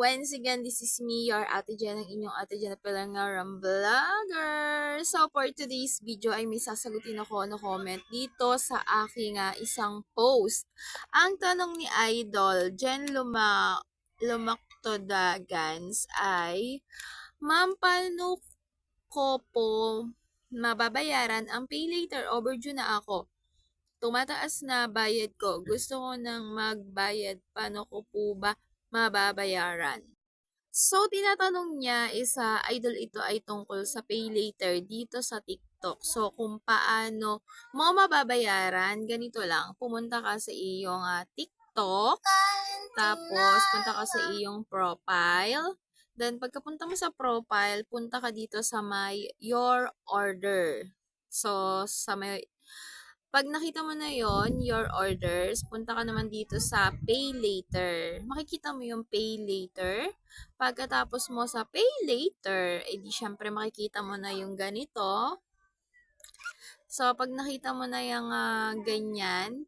Once again, this is me, your Ate Jen, ang inyong Ate Jen na Palangaram Vlogger. So, for today's video ay may sasagutin ako na comment dito sa aking isang post. Ang tanong ni Idol, Lumaktodagans ay, Ma'am, paano ko po mababayaran ang pay later? Overdue na ako. Tumataas na bayad ko. Gusto ko nang magbayad. Paano ko po ba mababayaran? So, tinatanong niya is idol ito ay tungkol sa pay later dito sa TikTok. So, kung paano mo mababayaran, ganito lang. Pumunta ka sa iyong TikTok, tapos punta ka sa iyong profile. Then, pagkapunta mo sa profile, punta ka dito sa my your order. So, sa may pag nakita mo na yon your orders, punta ka naman dito sa pay later. Makikita mo yung pay later. Pagkatapos mo sa pay later, edi syempre makikita mo na yung ganito. So, pag nakita mo na yung ganyan,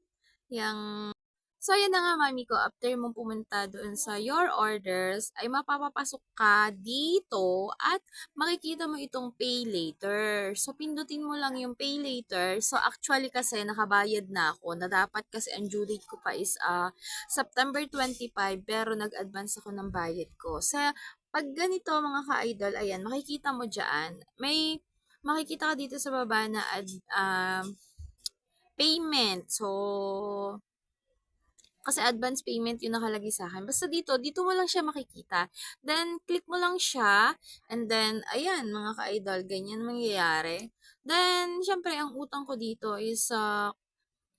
yung so, yun na nga, mami ko, after mong pumunta doon sa your orders, ay mapapapasok ka dito at makikita mo itong pay later. So, pindutin mo lang yung pay later. So, actually kasi nakabayad na ako na dapat kasi ang due date ko pa is September 25 pero nag-advance ako ng bayad ko. Sa pag ganito mga ka-idol, ayan, makikita mo dyan, may makikita ka dito sa baba na payment. So, kasi advance payment yung nakalagay sa akin. Basta dito mo lang siya makikita. Then, click mo lang siya. And then, ayan, mga ka-idol, ganyan mangyayari. Then, syempre, ang utang ko dito is,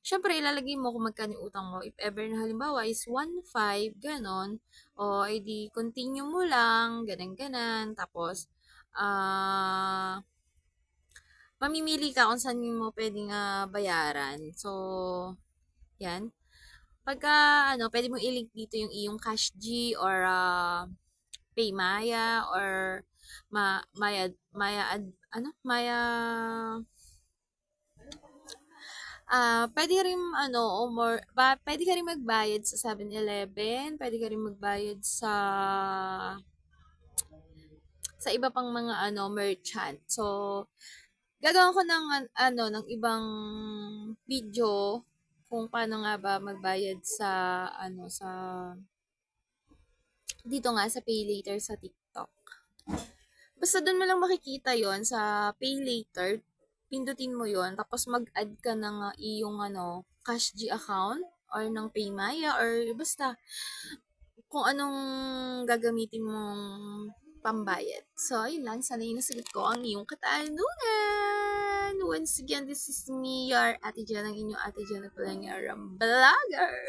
syempre, ilalagay mo kung magkano yung utang mo. If ever na halimbawa is 1.5, ganon. O, edi, continue mo lang, ganan-ganan. Tapos, mamimili ka kung saan mo pwedeng bayaran. So, yan. Pagka, pwede mo i-link dito yung iyong CashG or Paymaya or pwede rin pwede ka rin magbayad sa 7-Eleven, pwede ka rin magbayad sa iba pang mga merchant. So, gagawin ko ng ng ibang video kung paano nga ba magbayad sa sa dito nga sa pay later sa TikTok. Basta doon mo lang makikita yon sa pay later. Pindutin mo yon tapos mag-add ka ng iyong CashG account or ng Paymaya or basta kung anong gagamitin mong pambayad. So, ayun lang. Sana yung nasagot ko ang iyong katanungan. Once again, this is me, your Ate Jan, ang inyong Ate Jan na pala nga vlogger.